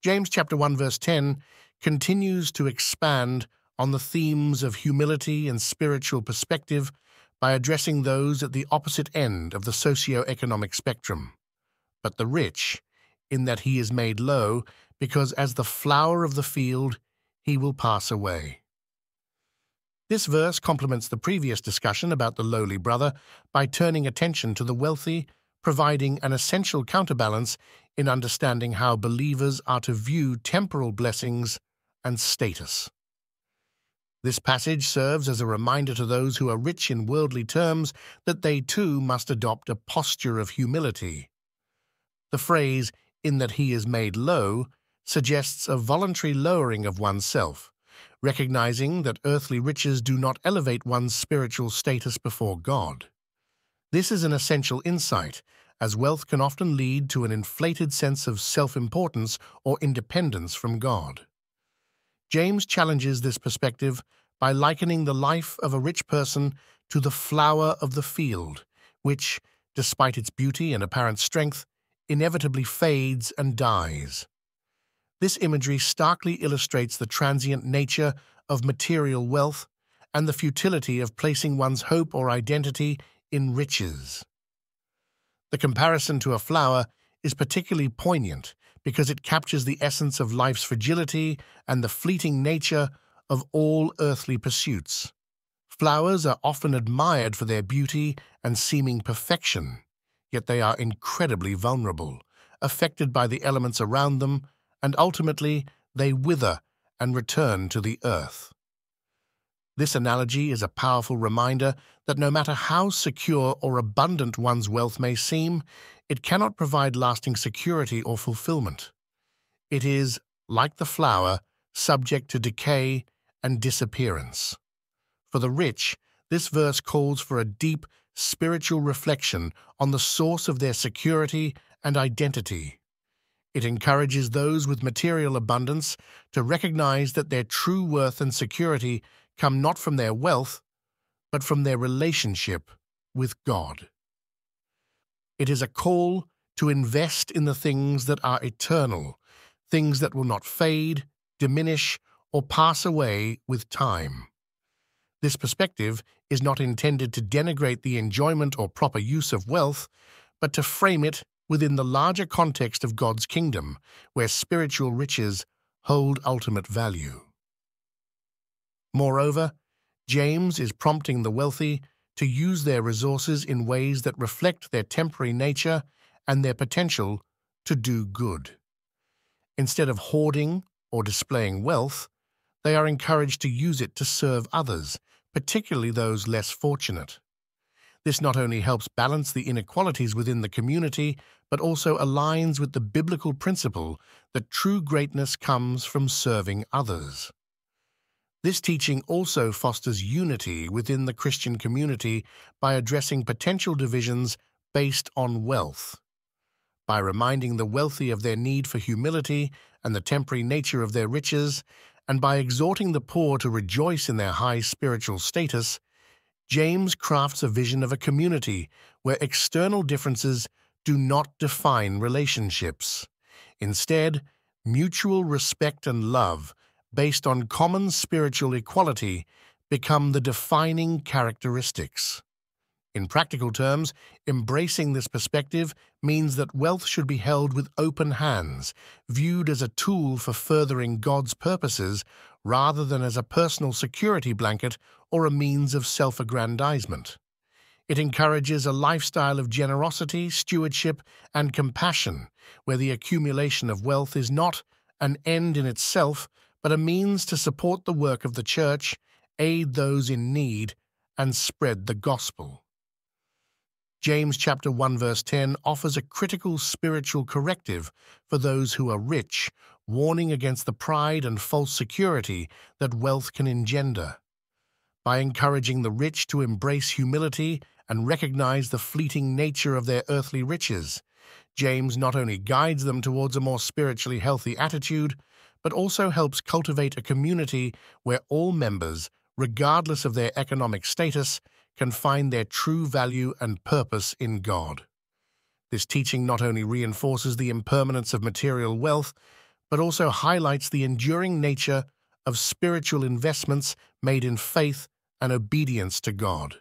James chapter 1 verse 10 continues to expand on the themes of humility and spiritual perspective by addressing those at the opposite end of the socio-economic spectrum. But the rich, in that he is made low, because as the flower of the field he will pass away. This verse complements the previous discussion about the lowly brother by turning attention to the wealthy, providing an essential counterbalance in understanding how believers are to view temporal blessings and status. This passage serves as a reminder to those who are rich in worldly terms that they too must adopt a posture of humility. The phrase, "in that he is made low," suggests a voluntary lowering of oneself, recognizing that earthly riches do not elevate one's spiritual status before God. This is an essential insight, as wealth can often lead to an inflated sense of self-importance or independence from God. James challenges this perspective by likening the life of a rich person to the flower of the field, which, despite its beauty and apparent strength, inevitably fades and dies. This imagery starkly illustrates the transient nature of material wealth and the futility of placing one's hope or identity in riches. The comparison to a flower is particularly poignant because it captures the essence of life's fragility and the fleeting nature of all earthly pursuits. Flowers are often admired for their beauty and seeming perfection, yet they are incredibly vulnerable, affected by the elements around them, and ultimately they wither and return to the earth. This analogy is a powerful reminder that no matter how secure or abundant one's wealth may seem, it cannot provide lasting security or fulfillment. It is, like the flower, subject to decay and disappearance. For the rich, this verse calls for a deep spiritual reflection on the source of their security and identity. It encourages those with material abundance to recognize that their true worth and security come not from their wealth, but from their relationship with God. It is a call to invest in the things that are eternal, things that will not fade, diminish, or pass away with time. This perspective is not intended to denigrate the enjoyment or proper use of wealth, but to frame it within the larger context of God's kingdom, where spiritual riches hold ultimate value. Moreover, James is prompting the wealthy to use their resources in ways that reflect their temporary nature and their potential to do good. Instead of hoarding or displaying wealth, they are encouraged to use it to serve others, particularly those less fortunate. This not only helps balance the inequalities within the community, but also aligns with the biblical principle that true greatness comes from serving others. This teaching also fosters unity within the Christian community by addressing potential divisions based on wealth. By reminding the wealthy of their need for humility and the temporary nature of their riches, and by exhorting the poor to rejoice in their high spiritual status, James crafts a vision of a community where external differences do not define relationships. Instead, mutual respect and love, based on common spiritual equality, become the defining characteristics. In practical terms, embracing this perspective means that wealth should be held with open hands, viewed as a tool for furthering God's purposes rather than as a personal security blanket or a means of self-aggrandizement. It encourages a lifestyle of generosity, stewardship, and compassion, where the accumulation of wealth is not an end in itself, but a means to support the work of the church, aid those in need, and spread the gospel. James chapter 1 verse 10 offers a critical spiritual corrective for those who are rich, warning against the pride and false security that wealth can engender. By encouraging the rich to embrace humility and recognize the fleeting nature of their earthly riches, James not only guides them towards a more spiritually healthy attitude, but also helps cultivate a community where all members, regardless of their economic status, can find their true value and purpose in God. This teaching not only reinforces the impermanence of material wealth, but also highlights the enduring nature of spiritual investments made in faith and obedience to God.